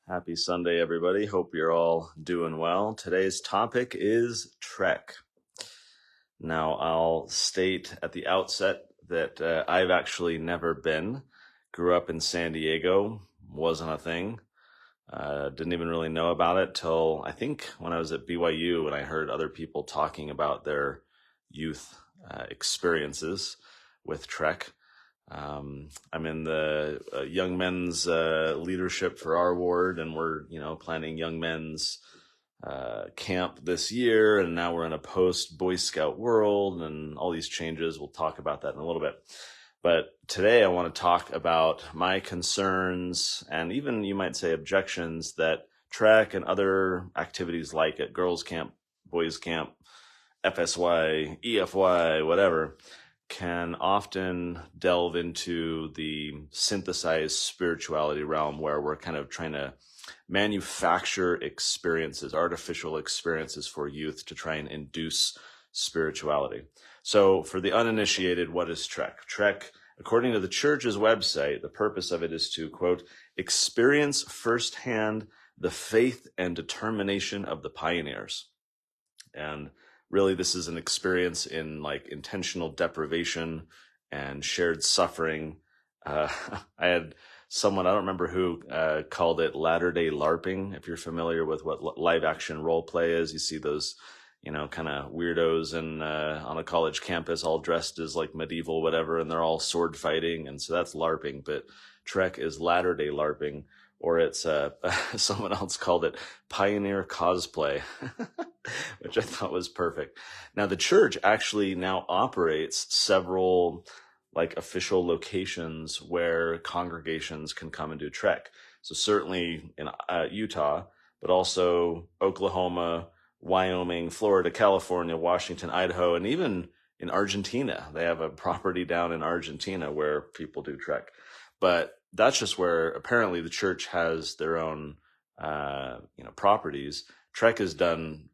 Happy Sunday, everybody. Hope you're all doing well. Today's topic is Trek. Now, I'll state at the outset that I've actually never been. Grew up in San Diego, wasn't a thing. Didn't even really know about it till I think when I was at BYU and I heard other people talking about their youth experiences with Trek. I'm in the young men's leadership for our ward, and we're planning young men's camp this year, and now we're in a post Boy Scout world and all these changes. We'll talk about that in a little bit. But today I want to talk about my concerns and even, you might say, objections that Trek and other activities like it, girls camp, boys camp, FSY, EFY, whatever, can often delve into the synthesized spirituality realm where we're kind of trying to manufacture experiences, artificial experiences for youth to try and induce spirituality. So for the uninitiated, what is Trek? Trek, according to the church's website, the purpose of it is to, quote, experience firsthand the faith and determination of the pioneers. And really, this is an experience in like intentional deprivation and shared suffering. I had someone, I don't remember who, called it latter-day LARPing. If you're familiar with what live action role play is, you see those, kind of weirdos on a college campus all dressed as like medieval whatever, and they're all sword fighting. And so that's LARPing, but Trek is latter-day LARPing, or it's someone else called it pioneer cosplay, which I thought was perfect. Now, the church actually now operates several like official locations where congregations can come and do Trek. So certainly in Utah, but also Oklahoma, Wyoming, Florida, California, Washington, Idaho, and even in Argentina. They have a property down in Argentina where people do Trek. But that's just where apparently the church has their own, properties. Trek is done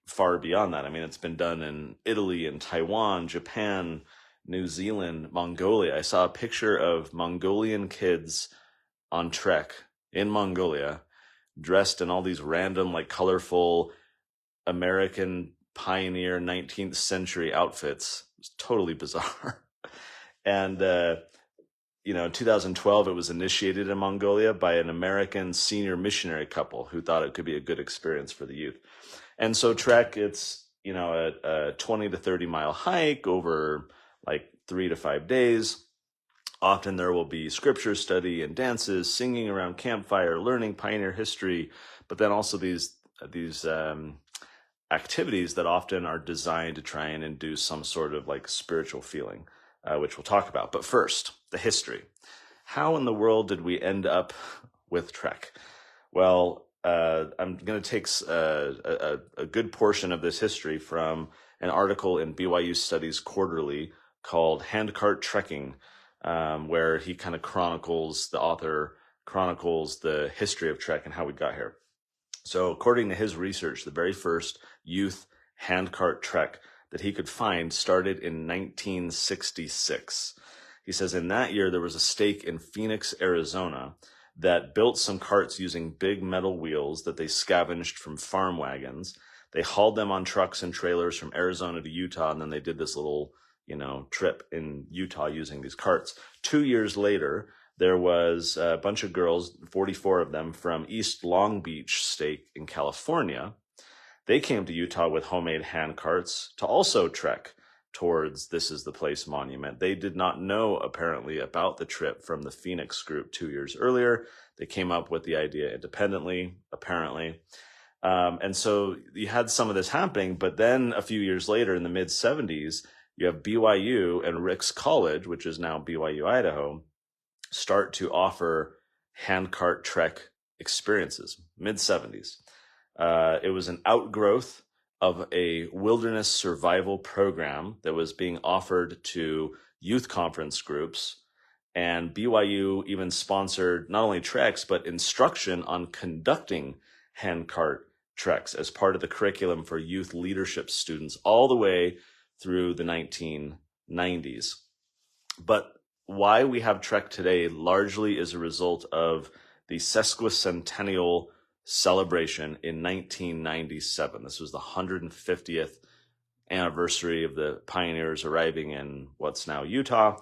far beyond that. I mean, it's been done in Italy and Taiwan, Japan, New Zealand, Mongolia. I saw a picture of Mongolian kids on Trek in Mongolia, dressed in all these random, like colorful American pioneer 19th century outfits. It was totally bizarre. And, in 2012, it was initiated in Mongolia by an American senior missionary couple who thought it could be a good experience for the youth. And so Trek, it's, a 20 to 30 mile hike over like 3 to 5 days. Often there will be scripture study and dances, singing around campfire, learning pioneer history, but then also these activities that often are designed to try and induce some sort of like spiritual feeling, which we'll talk about. But first, the history. How in the world did we end up with Trek? Well, I'm going to take a good portion of this history from an article in BYU Studies Quarterly called Handcart Trekking, where he kind of the author chronicles the history of Trek and how we got here. So according to his research, the very first youth handcart trek that he could find started in 1966. He says in that year, there was a stake in Phoenix, Arizona, that built some carts using big metal wheels that they scavenged from farm wagons. They hauled them on trucks and trailers from Arizona to Utah, and then they did this little, trip in Utah using these carts. 2 years later, there was a bunch of girls, 44 of them, from East Long Beach State in California. They came to Utah with homemade hand carts to also trek towards This Is the Place monument. They did not know, apparently, about the trip from the Phoenix group 2 years earlier. They came up with the idea independently, apparently. And so you had some of this happening, but then a few years later, in the mid-70s, you have BYU and Ricks College, which is now BYU, Idaho, start to offer handcart trek experiences, mid-70s. It was an outgrowth of a wilderness survival program that was being offered to youth conference groups. And BYU even sponsored not only treks, but instruction on conducting handcart treks as part of the curriculum for youth leadership students all the way through the 1990s. But why we have Trek today largely is a result of the sesquicentennial celebration in 1997. This was the 150th anniversary of the pioneers arriving in what's now Utah.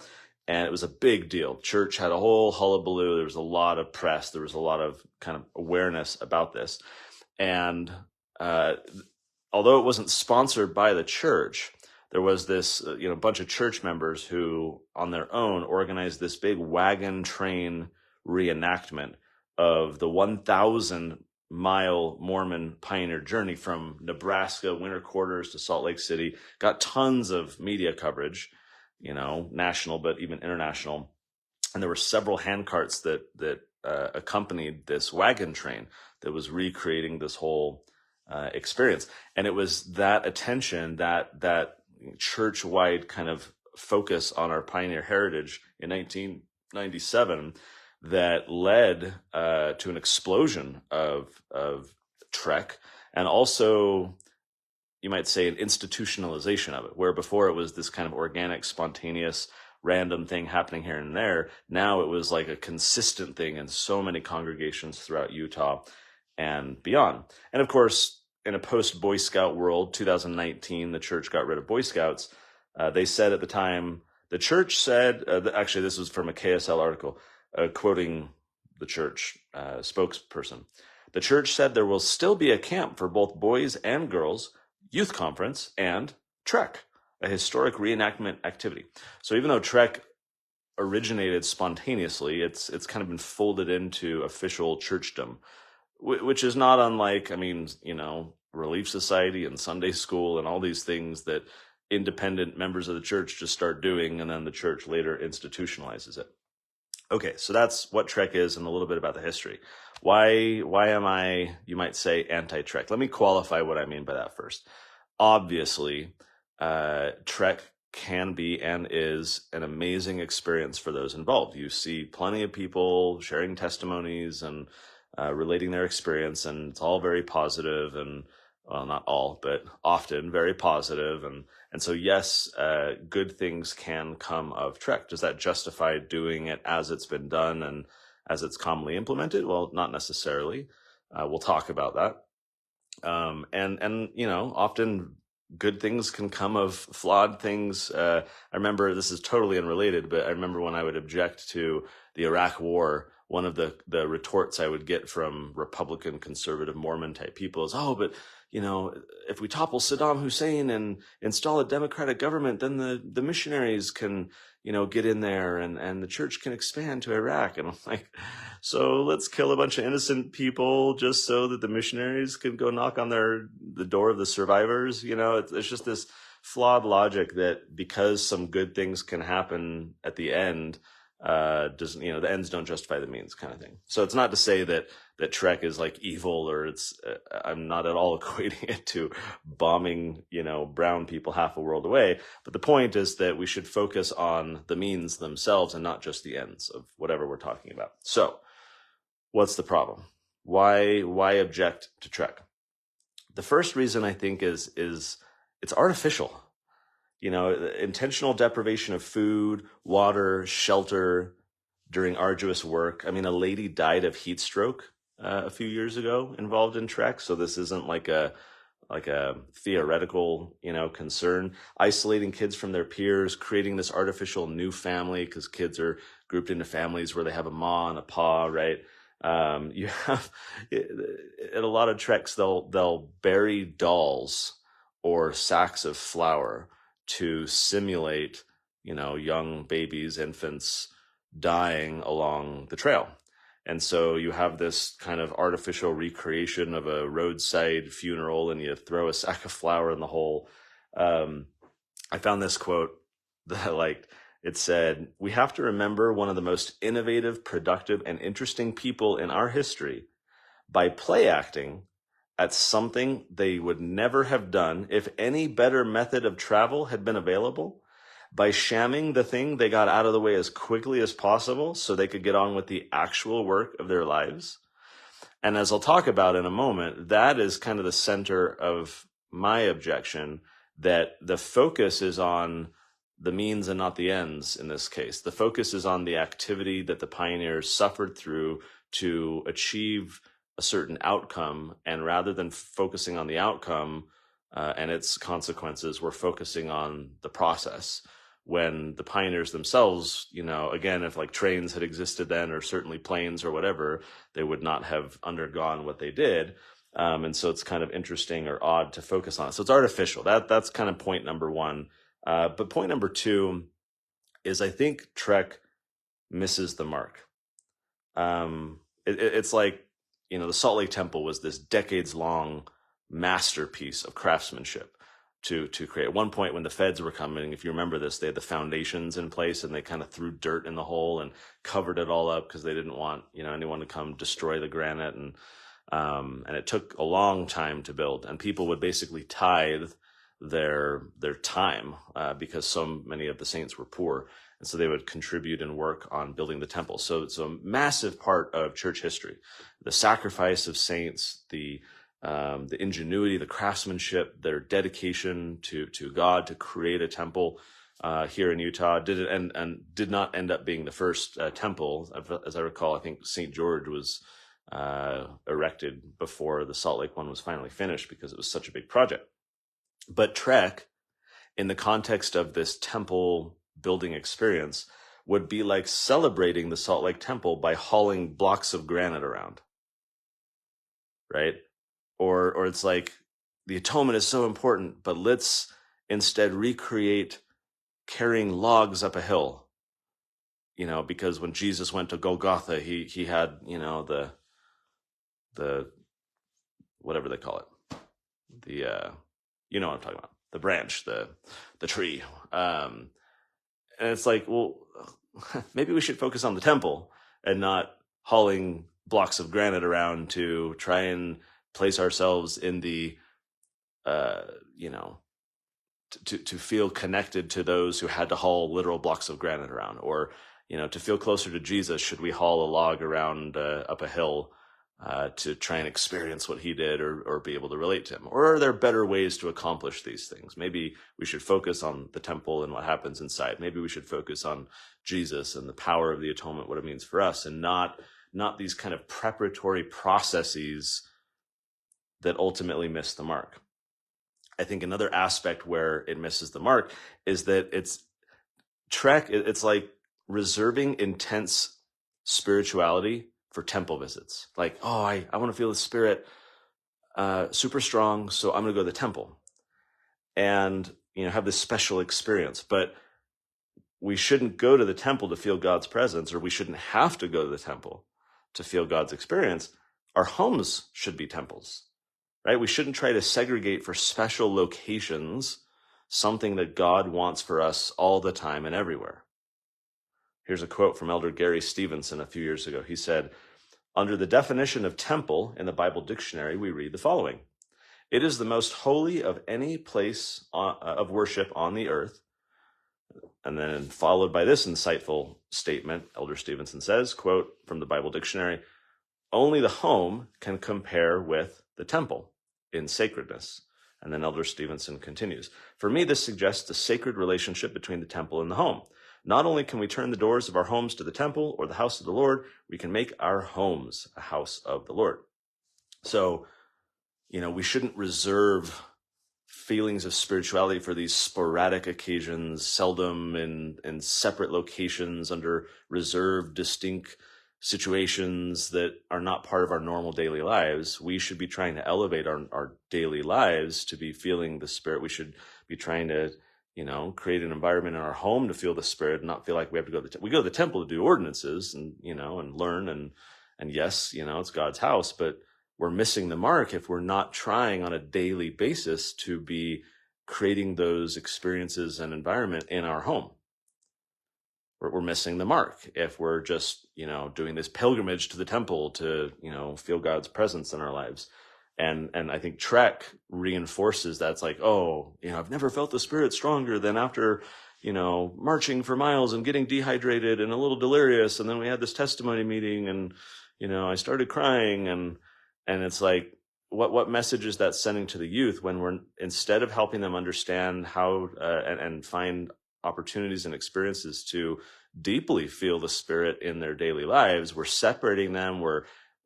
And it was a big deal. Church had a whole hullabaloo. There was a lot of press. There was a lot of kind of awareness about this. And although it wasn't sponsored by the church, there was this bunch of church members who on their own organized this big wagon train reenactment of the 1,000-mile Mormon pioneer journey from Nebraska winter quarters to Salt Lake City. Got tons of media coverage, national, but even international. And there were several handcarts that accompanied this wagon train that was recreating this whole experience. And it was that attention, that church-wide kind of focus on our pioneer heritage in 1997 that led to an explosion of Trek, and also, you might say, an institutionalization of it, where before it was this kind of organic, spontaneous, random thing happening here and there. Now it was like a consistent thing in so many congregations throughout Utah and beyond. And of course, in a post-Boy Scout world, 2019, the church got rid of Boy Scouts. They said at the time, the church said, actually this was from a KSL article, quoting the church spokesperson. The church said there will still be a camp for both boys and girls, youth conference, and Trek, a historic reenactment activity. So even though Trek originated spontaneously, it's kind of been folded into official churchdom, which is not unlike, Relief Society and Sunday school and all these things that independent members of the church just start doing, and then the church later institutionalizes it. Okay, so that's what Trek is and a little bit about the history. Why am I, you might say, anti-Trek? Let me qualify what I mean by that first. Obviously, Trek can be and is an amazing experience for those involved. You see plenty of people sharing testimonies and relating their experience, and it's all very positive, and well, not all, but often very positive. And so, yes, good things can come of Trek. Does that justify doing it as it's been done and as it's commonly implemented? Well, not necessarily. We'll talk about that. And often good things can come of flawed things. I remember, this is totally unrelated, but I remember when I would object to the Iraq War, one of the retorts I would get from Republican, conservative, Mormon type people is, oh, but if we topple Saddam Hussein and install a democratic government, then the missionaries can, get in there and the church can expand to Iraq. And I'm like, so let's kill a bunch of innocent people just so that the missionaries can go knock on the door of the survivors. It's just this flawed logic that because some good things can happen at the end, doesn't, the ends don't justify the means kind of thing. So it's not to say that Trek is like evil, or it's, I'm not at all equating it to bombing, brown people half a world away. But the point is that we should focus on the means themselves and not just the ends of whatever we're talking about. So what's the problem? Why object to Trek? The first reason I think is it's artificial. Intentional deprivation of food, water, shelter during arduous work. A lady died of heat stroke a few years ago involved in Trek. So this isn't like a theoretical, concern. Isolating kids from their peers, creating this artificial new family, because kids are grouped into families where they have a ma and a pa, right? You have, at a lot of Treks, they'll bury dolls or sacks of flour to simulate, young babies, infants dying along the trail. And so you have this kind of artificial recreation of a roadside funeral, and you throw a sack of flour in the hole. I found this quote that I liked. It said, "We have to remember one of the most innovative, productive, and interesting people in our history by play acting at something they would never have done if any better method of travel had been available, by shamming the thing they got out of the way as quickly as possible so they could get on with the actual work of their lives." And as I'll talk about in a moment, that is kind of the center of my objection, that the focus is on the means and not the ends in this case. The focus is on the activity that the pioneers suffered through to achieve a certain outcome, and rather than focusing on the outcome and its consequences, we're focusing on the process. When the pioneers themselves, again, if like trains had existed then, or certainly planes or whatever, they would not have undergone what they did. And so it's kind of interesting or odd to focus on it. So it's artificial. That's kind of point number one. But point number two is, I think Trek misses the mark. It's like, the Salt Lake Temple was this decades-long masterpiece of craftsmanship to create. At one point when the feds were coming, if you remember this, they had the foundations in place and they kind of threw dirt in the hole and covered it all up because they didn't want, anyone to come destroy the granite. And it took a long time to build, and people would basically tithe their time because so many of the saints were poor. And so they would contribute and work on building the temple. So it's a massive part of church history. The sacrifice of saints, the ingenuity, the craftsmanship, their dedication to God to create a temple here in Utah did not end up being the first temple. As I recall, I think St. George was erected before the Salt Lake one was finally finished because it was such a big project. But Trek, in the context of this temple building experience, would be like celebrating the Salt Lake Temple by hauling blocks of granite around, right? Or it's like, the atonement is so important, but let's instead recreate carrying logs up a hill, because when Jesus went to Golgotha, he had, the whatever they call it, the what I'm talking about, the branch, the tree, and it's like, well, maybe we should focus on the temple and not hauling blocks of granite around to try and place ourselves in the to feel connected to those who had to haul literal blocks of granite around, or to feel closer to Jesus, should we haul a log around up a hill to try and experience what he did, or be able to relate to him? Or are there better ways to accomplish these things? Maybe we should focus on the temple and what happens inside. Maybe we should focus on Jesus and the power of the atonement, what it means for us, and not these kind of preparatory processes that ultimately miss the mark. I think another aspect where it misses the mark is that it's like reserving intense spirituality for temple visits. Like, oh, I want to feel the Spirit super strong, so I'm going to go to the temple and have this special experience. But we shouldn't go to the temple to feel God's presence, or we shouldn't have to go to the temple to feel God's experience. Our homes should be temples, right? We shouldn't try to segregate for special locations something that God wants for us all the time and everywhere. Here's a quote from Elder Gary Stevenson a few years ago. He said, "Under the definition of temple in the Bible dictionary, we read the following: it is the most holy of any place of worship on the earth." And then followed by this insightful statement, Elder Stevenson says, quote from the Bible dictionary, "Only the home can compare with the temple in sacredness." And then Elder Stevenson continues, "For me, this suggests a sacred relationship between the temple and the home. Not only can we turn the doors of our homes to the temple or the house of the Lord, we can make our homes a house of the Lord." So, we shouldn't reserve feelings of spirituality for these sporadic occasions, seldom in separate locations under reserved, distinct situations that are not part of our normal daily lives. We should be trying to elevate our daily lives to be feeling the Spirit. We should be trying to create an environment in our home to feel the Spirit, and not feel like we have to go to we go to the temple to do ordinances and and learn, and yes, it's God's house, but we're missing the mark if we're not trying on a daily basis to be creating those experiences and environment in our home. We're missing the mark if we're just doing this pilgrimage to the temple to feel God's presence in our lives. And I think Trek reinforces that. It's like, oh, I've never felt the Spirit stronger than after, marching for miles and getting dehydrated and a little delirious. And then we had this testimony meeting and, I started crying. And it's like, what message is that sending to the youth when we're, instead of helping them understand how and find opportunities and experiences to deeply feel the Spirit in their daily lives. We're separating them. We're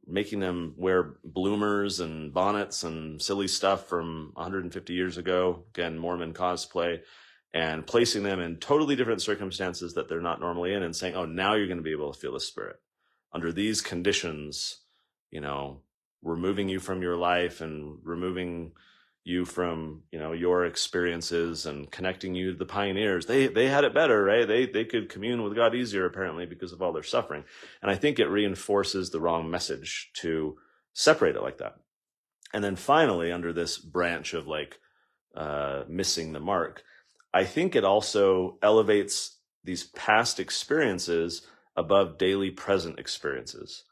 making them wear bloomers and bonnets and silly stuff from 150 years ago, again, Mormon cosplay, and placing them in totally different circumstances that they're not normally in, and saying, oh, now you're going to be able to feel the Spirit. Under these conditions, removing you from your life and removing you from, your experiences and connecting you to the pioneers. They had it better, right? They could commune with God easier, apparently, because of all their suffering. And I think it reinforces the wrong message to separate it like that. And then finally, under this branch of missing the mark, I think it also elevates these past experiences above daily present experiences.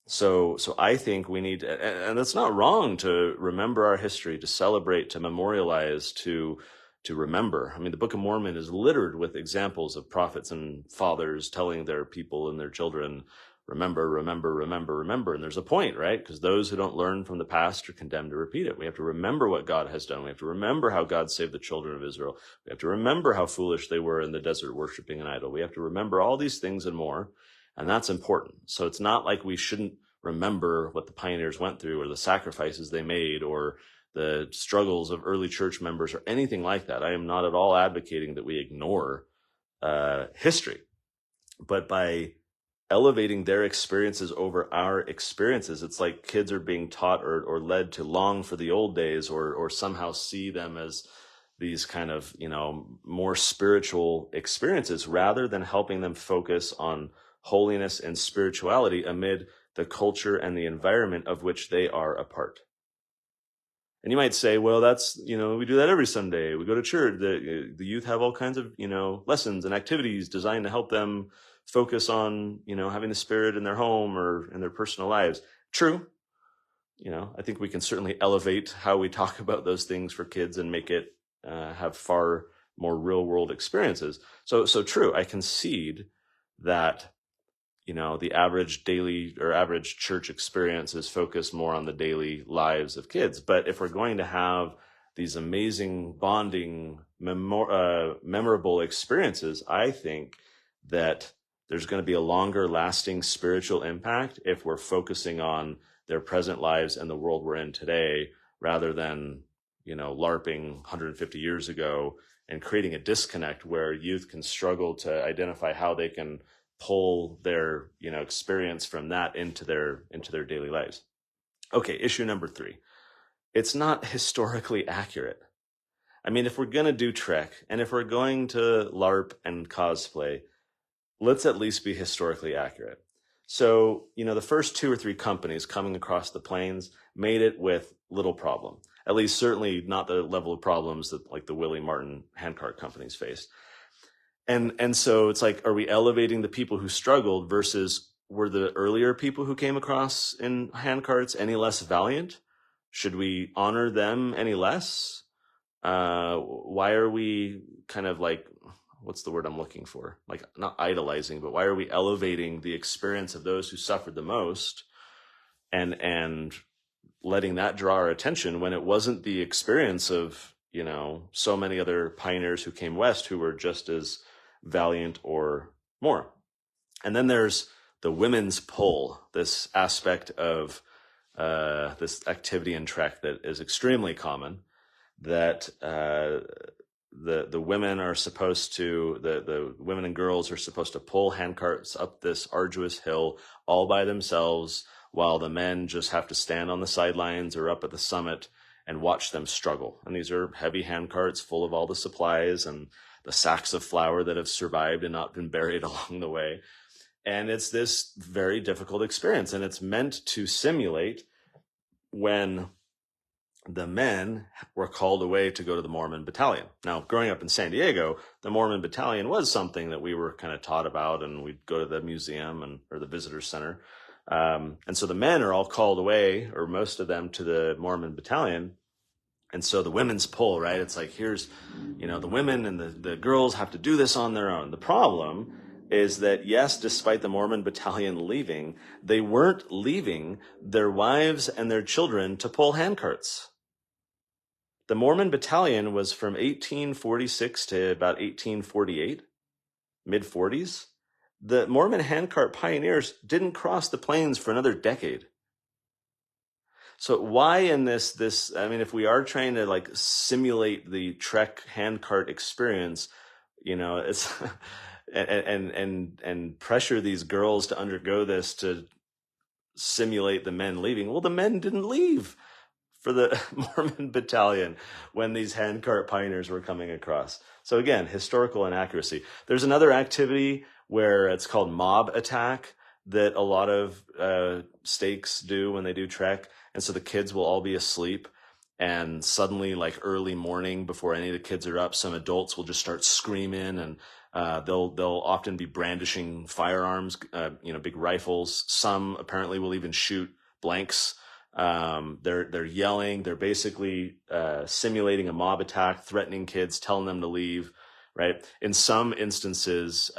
So I think we need, and it's not wrong to remember our history, to celebrate, to memorialize, to remember. I mean, the Book of Mormon is littered with examples of prophets and fathers telling their people and their children, remember, remember, remember, remember. And there's a point, right? Because those who don't learn from the past are condemned to repeat it. We have to remember what God has done. We have to remember how God saved the children of Israel. We have to remember how foolish they were in the desert worshiping an idol. We have to remember all these things and more. And that's important. So it's not like we shouldn't remember what the pioneers went through or the sacrifices they made or the struggles of early church members or anything like that. I am not at all advocating that we ignore history. But by elevating their experiences over our experiences, it's like kids are being taught or led to long for the old days or somehow see them as these kind of, more spiritual experiences rather than helping them focus on holiness and spirituality amid the culture and the environment of which they are a part. And you might say, well, that's, we do that every Sunday. We go to church. The youth have all kinds of, lessons and activities designed to help them focus on, having the Spirit in their home or in their personal lives. True. I think we can certainly elevate how we talk about those things for kids and make it have far more real world experiences. So true. I concede that the average daily or average church experience is focused more on the daily lives of kids. But if we're going to have these amazing bonding, memorable experiences, I think that there's going to be a longer lasting spiritual impact if we're focusing on their present lives and the world we're in today, rather than, LARPing 150 years ago and creating a disconnect where youth can struggle to identify how they can pull their experience from that into their daily lives. Okay, issue number 3. It's not historically accurate. I mean, if we're going to do Trek and if we're going to LARP and cosplay, let's at least be historically accurate. So, the first 2 or 3 companies coming across the plains made it with little problem. At least certainly not the level of problems that like the Willie Martin handcart companies faced. And so it's like, are we elevating the people who struggled versus were the earlier people who came across in handcarts any less valiant? Should we honor them any less? Why are we kind of like, what's the word I'm looking for? Like not idolizing, but why are we elevating the experience of those who suffered the most and letting that draw our attention when it wasn't the experience of, so many other pioneers who came west who were just as valiant or more. And then there's the women's pull, this aspect of this activity in Trek that is extremely common, that the women are supposed to, the women and girls are supposed to pull handcarts up this arduous hill all by themselves, while the men just have to stand on the sidelines or up at the summit and watch them struggle. And these are heavy handcarts full of all the supplies and the sacks of flour that have survived and not been buried along the way. And it's this very difficult experience. And it's meant to simulate when the men were called away to go to the Mormon battalion. Now, growing up in San Diego, the Mormon battalion was something that we were kind of taught about, and we'd go to the museum or the visitor center. And so the men are all called away, or most of them, to the Mormon battalion. And so the women's pull, right? It's like, here's, the women and the girls have to do this on their own. The problem is that, yes, despite the Mormon battalion leaving, they weren't leaving their wives and their children to pull handcarts. The Mormon battalion was from 1846 to about 1848, mid-40s. the Mormon handcart pioneers didn't cross the plains for another decade. So why in this, I mean, if we are trying to like simulate the Trek handcart experience, it's and pressure these girls to undergo this to simulate the men leaving. Well, the men didn't leave for the Mormon battalion when these handcart pioneers were coming across. So again, historical inaccuracy. There's another activity where it's called mob attack that a lot of stakes do when they do Trek. And so the kids will all be asleep, and suddenly, like early morning, before any of the kids are up, some adults will just start screaming, and they'll often be brandishing firearms, big rifles. Some apparently will even shoot blanks. They're yelling. They're basically simulating a mob attack, threatening kids, telling them to leave. Right. In some instances,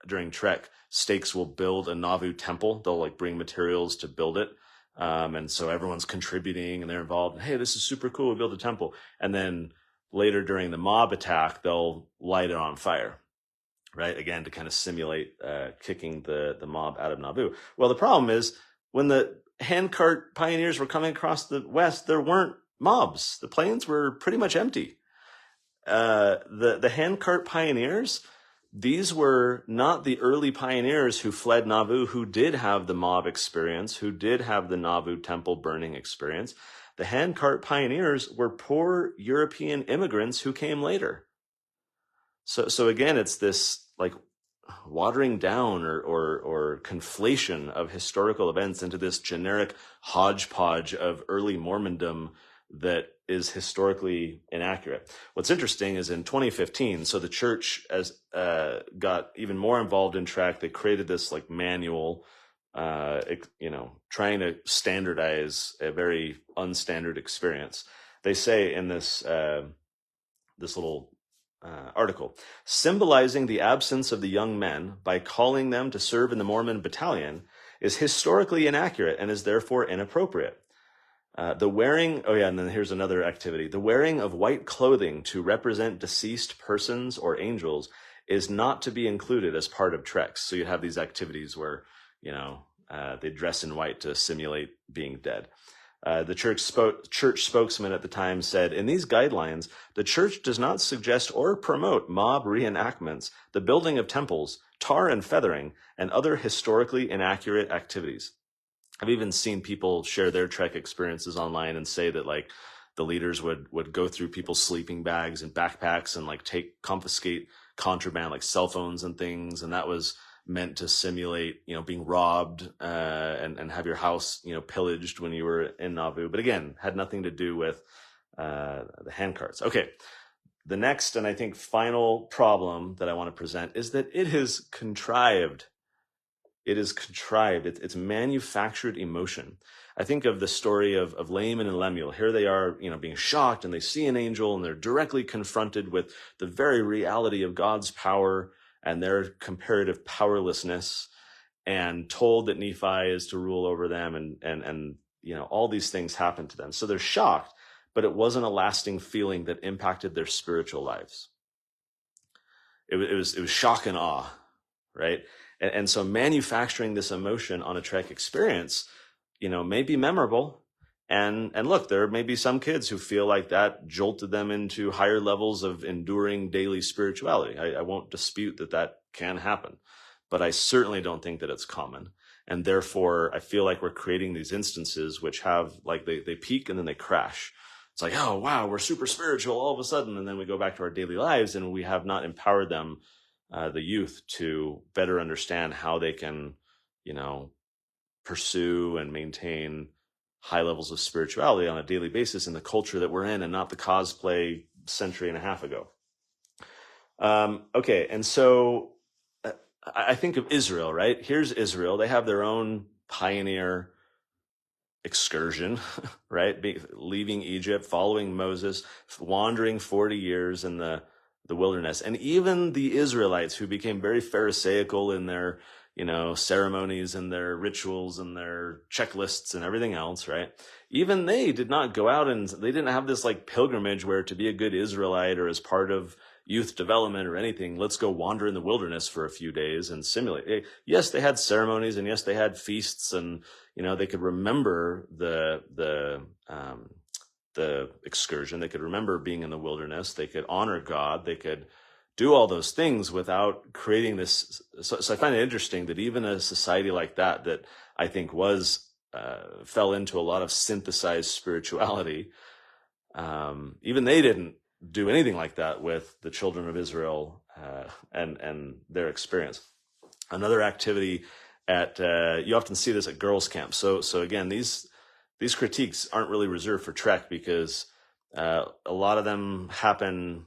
during Trek, stakes will build a Nauvoo temple. They'll like bring materials to build it. And so everyone's contributing and they're involved. Hey, this is super cool. We build a temple. And then later during the mob attack, they'll light it on fire, right? Again, to kind of simulate kicking the mob out of Nauvoo. Well, the problem is when the handcart pioneers were coming across the West, there weren't mobs. The plains were pretty much empty. The handcart pioneers, these were not the early pioneers who fled Nauvoo, who did have the mob experience, who did have the Nauvoo temple burning experience. The handcart pioneers were poor European immigrants who came later. So again, it's this like watering down or conflation of historical events into this generic hodgepodge of early Mormondom that is historically inaccurate. What's interesting is in 2015, so the church got even more involved in Trek. They created this like manual, trying to standardize a very unstandard experience. They say in this little article, symbolizing the absence of the young men by calling them to serve in the Mormon battalion is historically inaccurate and is therefore inappropriate. And then here's another activity. The wearing of white clothing to represent deceased persons or angels is not to be included as part of treks. So you have these activities where, they dress in white to simulate being dead. The church spokesman at the time said, in these guidelines, the church does not suggest or promote mob reenactments, the building of temples, tar and feathering, and other historically inaccurate activities. I've even seen people share their Trek experiences online and say that like the leaders would go through people's sleeping bags and backpacks and like confiscate contraband like cell phones and things. And that was meant to simulate, being robbed and have your house, pillaged when you were in Nauvoo. But again, had nothing to do with the handcarts. Okay. The next and I think final problem that I want to present is that it is contrived. It is contrived. It's manufactured emotion. I think of the story of Laman and Lemuel. Here they are, being shocked, and they see an angel, and they're directly confronted with the very reality of God's power and their comparative powerlessness, and told that Nephi is to rule over them, and all these things happen to them. So they're shocked, but it wasn't a lasting feeling that impacted their spiritual lives. It was shock and awe, right? And so manufacturing this emotion on a Trek experience, may be memorable. And look, there may be some kids who feel like that jolted them into higher levels of enduring daily spirituality. I won't dispute that can happen, but I certainly don't think that it's common. And therefore, I feel like we're creating these instances which have like they peak and then they crash. It's like, oh, wow, we're super spiritual all of a sudden. And then we go back to our daily lives and we have not empowered them, the youth, to better understand how they can, pursue and maintain high levels of spirituality on a daily basis in the culture that we're in and not the cosplay century and a half ago. Okay. And so I think of Israel, right? Here's Israel. They have their own pioneer excursion, right? Leaving Egypt, following Moses, wandering 40 years in the wilderness. And even the Israelites, who became very Pharisaical in their, ceremonies and their rituals and their checklists and everything else, right? Even they did not go out and they didn't have this like pilgrimage where to be a good Israelite or as part of, youth development or anything. Let's go wander in the wilderness for a few days and simulate. Yes, they had ceremonies, and yes, they had feasts, and they could remember the excursion. They could remember being in the wilderness. They could honor God. They could do all those things without creating this. So I find it interesting that even a society like that I think fell into a lot of synthesized spirituality, even they didn't do anything like that with the children of Israel and their experience. Another activity you often see this at girls' camp. So again, these critiques aren't really reserved for Trek, because a lot of them happen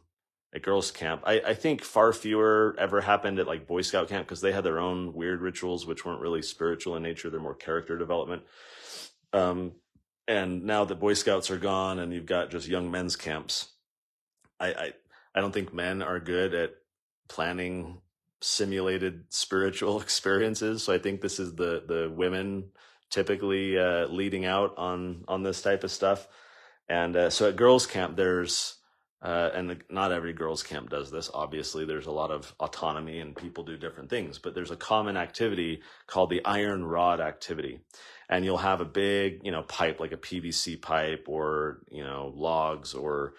at girls' camp. I think far fewer ever happened at like Boy Scout camp, because they had their own weird rituals, which weren't really spiritual in nature. They're more character development. And now that Boy Scouts are gone and you've got just young men's camps, I don't think men are good at planning simulated spiritual experiences. So I think this is the women typically leading out on this type of stuff. And so at girls' camp, there's not every girls' camp does this. Obviously, there's a lot of autonomy and people do different things, but there's a common activity called the iron rod activity. And you'll have a big, pipe, like a PVC pipe, or, logs or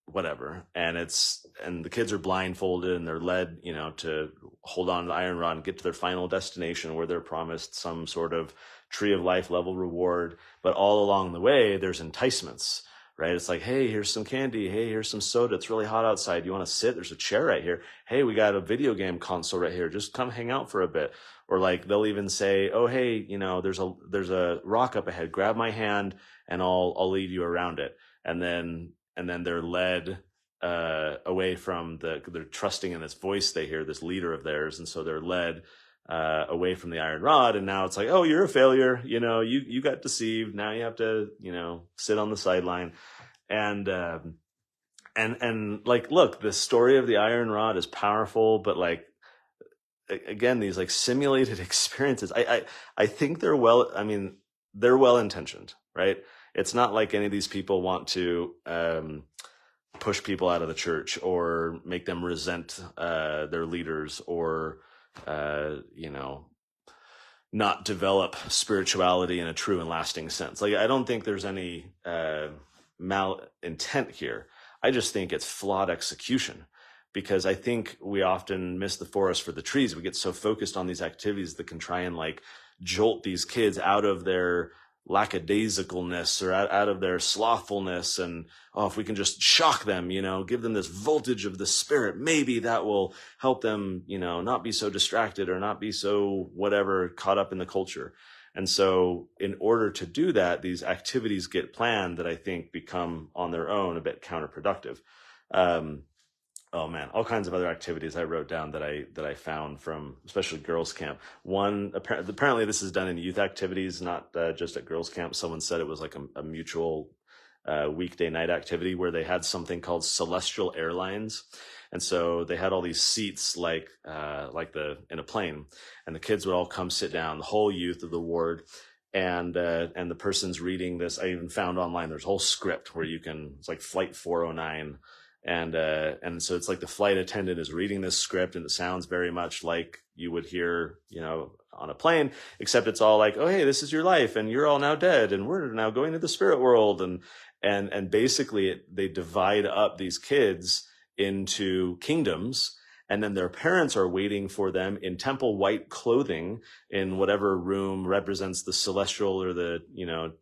whatever. And the kids are blindfolded, and they're led, to hold on to the iron rod and get to their final destination, where they're promised some sort of tree of life level reward. But all along the way, there's enticements, right? It's like, hey, here's some candy. Hey, here's some soda. It's really hot outside. You want to sit? There's a chair right here. Hey, we got a video game console right here. Just come hang out for a bit. Or like they'll even say, oh, hey, there's a rock up ahead. Grab my hand and I'll lead you around it. And then they're led away from they're trusting in this voice they hear, this leader of theirs. And so they're led away from the iron rod. And now it's like, oh, you're a failure. You got deceived. Now you have to, sit on the sideline. And like, look, the story of the iron rod is powerful, but like, again, these like simulated experiences, I think they're well intentioned, right? It's not like any of these people want to push people out of the church or make them resent their leaders, or not develop spirituality in a true and lasting sense. Like, I don't think there's any malintent here. I just think it's flawed execution, because I think we often miss the forest for the trees. We get so focused on these activities that can try and like jolt these kids out of their lackadaisicalness or out of their slothfulness. And, oh, if we can just shock them, give them this voltage of the spirit, maybe that will help them, not be so distracted or not be so whatever caught up in the culture. And so in order to do that, these activities get planned that I think become on their own a bit counterproductive. Oh man, all kinds of other activities I wrote down that I found from especially girls' camp. One, apparently this is done in youth activities, not just at girls' camp. Someone said it was like a mutual weekday night activity where they had something called Celestial Airlines. And so they had all these seats like in a plane, and the kids would all come sit down, the whole youth of the ward. And the person's reading this. I even found online, there's a whole script where it's like Flight 409. And so it's like the flight attendant is reading this script, and it sounds very much like you would hear, on a plane, except it's all like, oh, hey, this is your life, and you're all now dead, and we're now going to the spirit world. And basically they divide up these kids into kingdoms, and then their parents are waiting for them in temple white clothing in whatever room represents the celestial or the,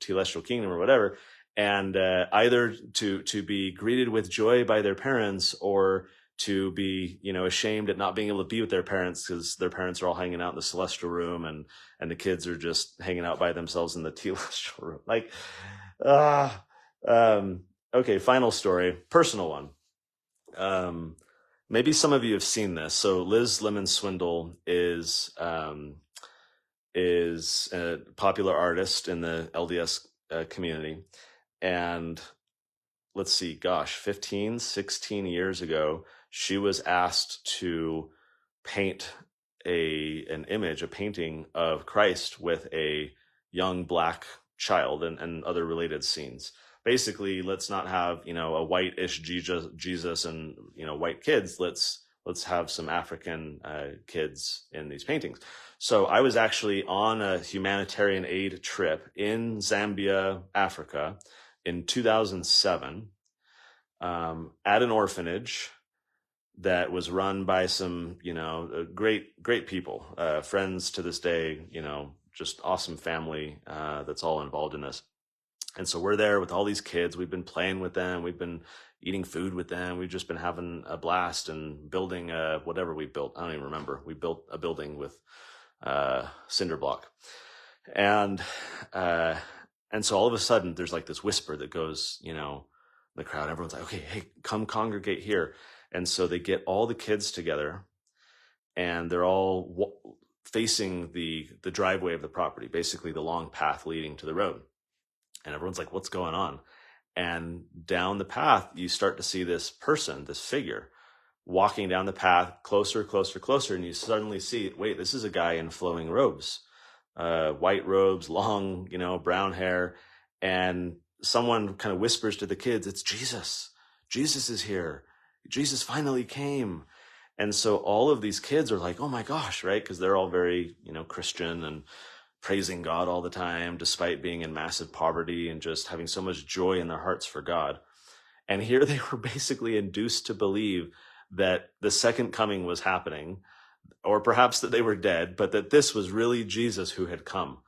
telestial kingdom or whatever. And either to be greeted with joy by their parents, or to be, ashamed at not being able to be with their parents because their parents are all hanging out in the celestial room, and the kids are just hanging out by themselves in the telestial room. Like, okay, final story, personal one. Maybe some of you have seen this. So Liz Lemon Swindle is a popular artist in the LDS community. And let's see, 15, 16 years ago, she was asked to paint a painting of Christ with a young black child and other related scenes. basically, let's not have, a white-ish Jesus and, white kids. Let's have some African kids in these paintings. So I was actually on a humanitarian aid trip in Zambia, Africa, in 2007, at an orphanage that was run by some, great people, friends to this day, just awesome family that's all involved in this. And so we're there with all these kids. We've been playing with them. We've been eating food with them. We've just been having a blast and building whatever we built. I don't even remember. We built a building with cinder block. And so all of a sudden there's like this whisper that goes, in the crowd. Everyone's like, okay, hey, come congregate here. And so they get all the kids together, and they're all facing the driveway of the property, basically the long path leading to the road. And everyone's like, what's going on? And down the path, you start to see this person, this figure, walking down the path, closer, closer, closer. And you suddenly see, wait, this is a guy in flowing robes, white robes, long, brown hair. And someone kind of whispers to the kids, it's Jesus. Jesus is here. Jesus finally came. And so all of these kids are like, oh my gosh, right? Because they're all very, Christian and praising God all the time, despite being in massive poverty and just having so much joy in their hearts for God. And here they were basically induced to believe that the second coming was happening, or perhaps that they were dead, but that this was really Jesus who had come.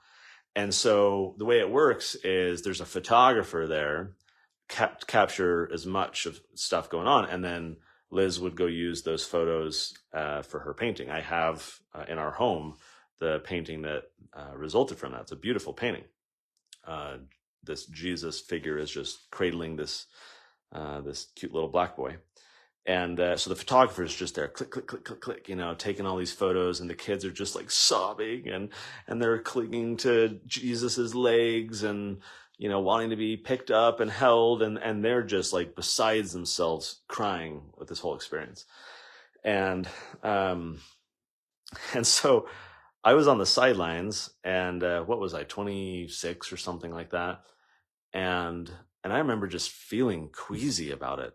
And so the way it works is there's a photographer there capture as much of stuff going on, and then Liz would go use those photos for her painting. I have in our home the painting that resulted from that. It's a beautiful painting. This Jesus figure is just cradling this cute little black boy. And so the photographer is just there, click, click, click, click, click, taking all these photos, and the kids are just like sobbing and they're clinging to Jesus's legs and, wanting to be picked up and held. And they're just like besides themselves crying with this whole experience. And so I was on the sidelines, and what was I, 26 or something like that. And I remember just feeling queasy about it.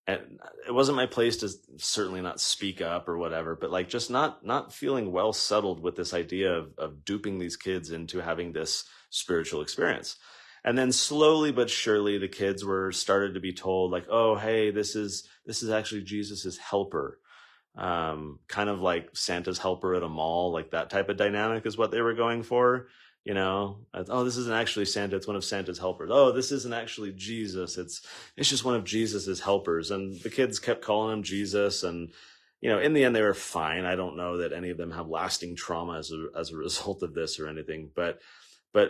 And it wasn't my place to certainly not speak up or whatever, but like just not feeling well settled with this idea of duping these kids into having this spiritual experience. And then slowly but surely the kids were started to be told like, oh, hey, this is actually Jesus's helper. Kind of like Santa's helper at a mall, like that type of dynamic is what they were going for. Oh, this isn't actually Santa, it's one of Santa's helpers. Oh, this isn't actually Jesus, it's just one of Jesus's helpers. And the kids kept calling him Jesus, and in the end they were fine. I don't know that any of them have lasting trauma as a result of this or anything, but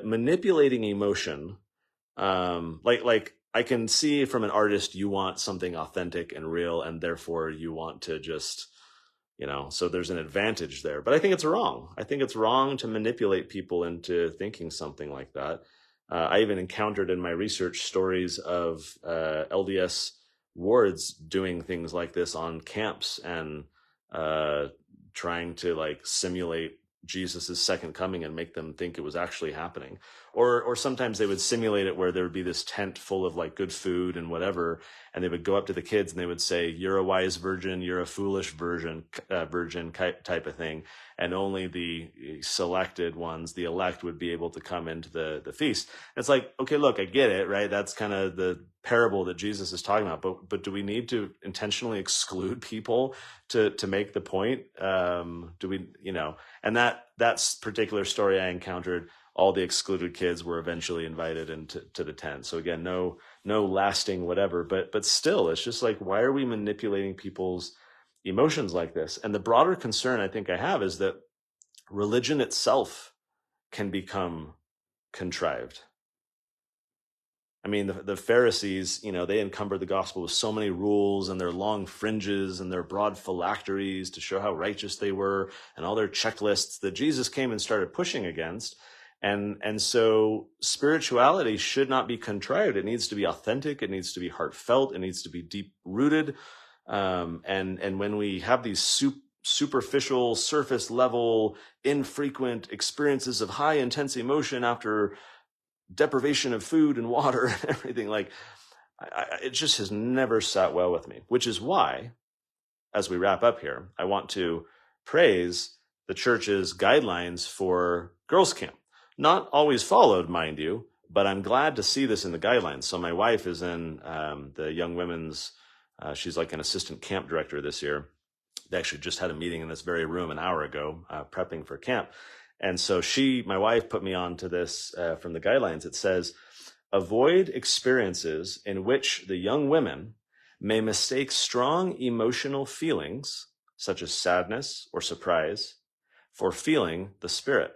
manipulating emotion, like I can see from an artist you want something authentic and real, and therefore you want to just so there's an advantage there. But I think it's wrong. I think it's wrong to manipulate people into thinking something like that. I even encountered in my research stories of LDS wards doing things like this on camps and trying to like simulate Jesus's second coming and make them think it was actually happening. Or sometimes they would simulate it where there would be this tent full of like good food and whatever, and they would go up to the kids and they would say, you're a wise virgin, you're a foolish virgin type of thing. And only the selected ones, the elect, would be able to come into the feast. It's like, okay, look, I get it, right? That's kind of the parable that Jesus is talking about, but do we need to intentionally exclude people to make the point? Do we, and that's particular story I encountered, all the excluded kids were eventually invited into the tent. So again, no lasting whatever, but still, it's just like, why are we manipulating people's emotions like this? And the broader concern I think I have is that religion itself can become contrived. I mean, the Pharisees, they encumbered the gospel with so many rules and their long fringes and their broad phylacteries to show how righteous they were, and all their checklists that Jesus came and started pushing against. And so spirituality should not be contrived. It needs to be authentic. It needs to be heartfelt. It needs to be deep rooted. And when we have these superficial, surface level, infrequent experiences of high intense emotion after deprivation of food and water and everything. Like, it just has never sat well with me, which is why, as we wrap up here, I want to praise the church's guidelines for girls' camp. Not always followed, mind you, but I'm glad to see this in the guidelines. So my wife is in the young women's, she's like an assistant camp director this year. They actually just had a meeting in this very room an hour ago, prepping for camp. And so my wife put me on to this from the guidelines. It says, avoid experiences in which the young women may mistake strong emotional feelings, such as sadness or surprise, for feeling the Spirit.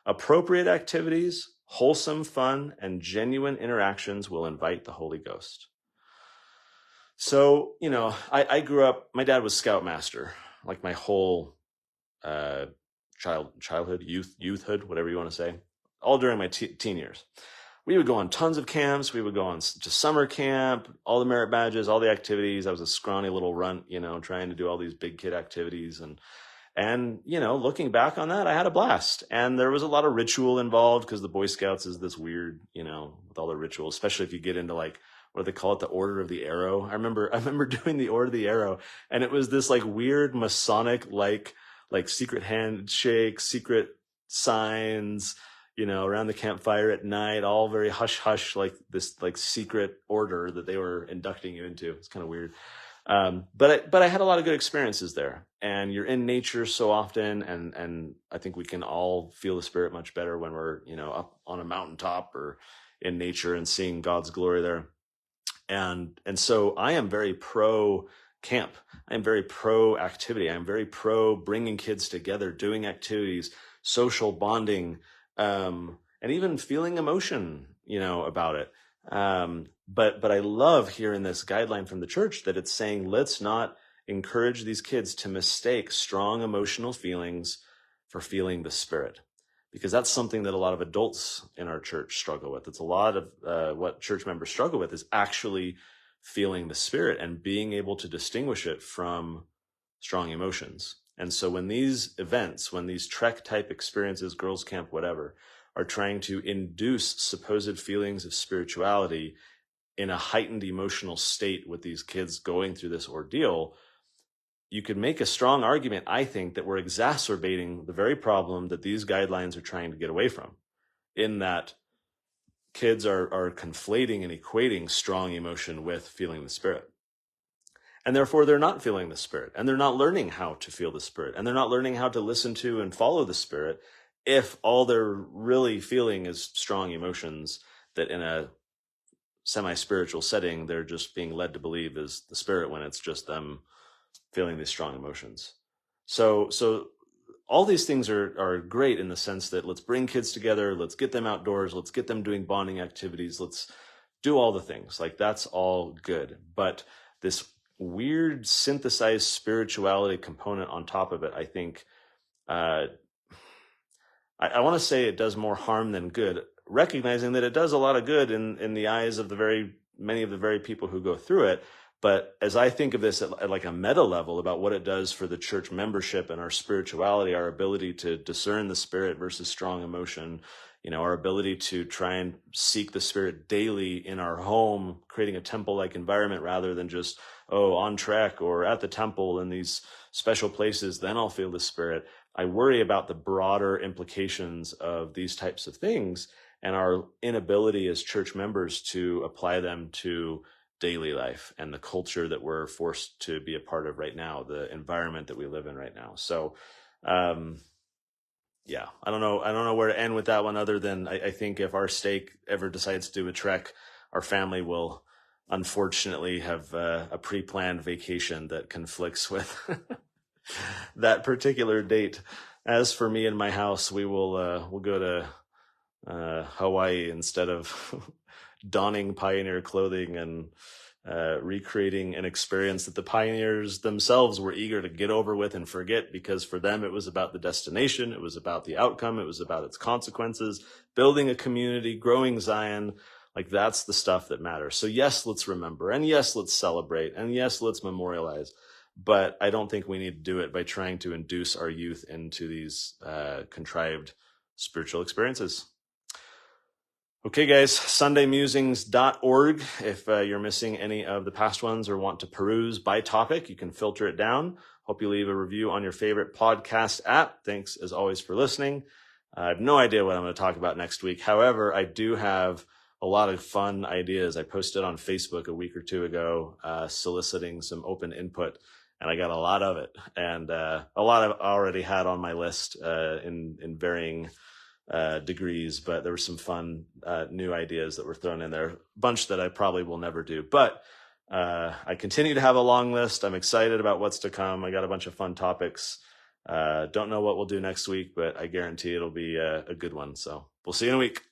Appropriate activities, wholesome fun, and genuine interactions will invite the Holy Ghost. So, I grew up, my dad was scoutmaster, like my whole childhood, youthhood, whatever you want to say, all during my teen years. We would go on tons of camps. We would go on to summer camp, all the merit badges, all the activities. I was a scrawny little runt, trying to do all these big kid activities. And looking back on that, I had a blast. And there was a lot of ritual involved because the Boy Scouts is this weird, with all the rituals, especially if you get into like, what do they call it? The Order of the Arrow. I remember doing the Order of the Arrow, and it was this like weird Masonic, like secret handshake, secret signs, around the campfire at night, all very hush hush, like this like secret order that they were inducting you into. It's kind of weird. But I had a lot of good experiences there, and you're in nature so often. And I think we can all feel the Spirit much better when we're, up on a mountaintop or in nature and seeing God's glory there. And so I am very pro camp. I am very pro activity. I am very pro bringing kids together, doing activities, social bonding, and even feeling emotion, about it. But I love hearing this guideline from the church that it's saying, let's not encourage these kids to mistake strong emotional feelings for feeling the Spirit, because that's something that a lot of adults in our church struggle with. It's a lot of what church members struggle with is actually feeling the Spirit and being able to distinguish it from strong emotions. And so when these events, when these Trek type experiences, girls camp, whatever, are trying to induce supposed feelings of spirituality in a heightened emotional state with these kids going through this ordeal, you could make a strong argument, I think, that we're exacerbating the very problem that these guidelines are trying to get away from, in that kids are conflating and equating strong emotion with feeling the Spirit. And therefore, they're not feeling the Spirit, and they're not learning how to feel the Spirit, and they're not learning how to listen to and follow the Spirit if all they're really feeling is strong emotions that in a semi-spiritual setting, they're just being led to believe is the Spirit when it's just them feeling these strong emotions. So all these things are great in the sense that let's bring kids together, let's get them outdoors, let's get them doing bonding activities, let's do all the things. Like, that's all good. But this weird synthesized spirituality component on top of it, I think, I want to say it does more harm than good, recognizing that it does a lot of good in the eyes of many of the very people who go through it. But as I think of this at like a meta level about what it does for the church membership and our spirituality, our ability to discern the Spirit versus strong emotion, our ability to try and seek the Spirit daily in our home, creating a temple-like environment rather than just, on Trek or at the temple in these special places, then I'll feel the Spirit. I worry about the broader implications of these types of things and our inability as church members to apply them to daily life and the culture that we're forced to be a part of right now, the environment that we live in right now. So, yeah, I don't know where to end with that one, other than I think if our stake ever decides to do a trek, our family will unfortunately have a pre-planned vacation that conflicts with that particular date. As for me and my house, we'll go to Hawaii instead of donning pioneer clothing and recreating an experience that the pioneers themselves were eager to get over with and forget, because for them it was about the destination, it was about the outcome, it was about its consequences, building a community, growing Zion. Like, that's the stuff that matters. So yes, let's remember, and yes, let's celebrate, and yes, let's memorialize. But I don't think we need to do it by trying to induce our youth into these contrived spiritual experiences. Okay, guys, sundaymusings.org. If you're missing any of the past ones or want to peruse by topic, you can filter it down. Hope you leave a review on your favorite podcast app. Thanks, as always, for listening. I have no idea what I'm going to talk about next week. However, I do have a lot of fun ideas. I posted on Facebook a week or two ago soliciting some open input, and I got a lot of it. And a lot I've already had on my list in varying degrees, but there were some fun new ideas that were thrown in there, a bunch that I probably will never do, but I continue to have a long list. I'm excited about what's to come. I got a bunch of fun topics. Don't know what we'll do next week, but I guarantee it'll be a good one. So we'll see you in a week.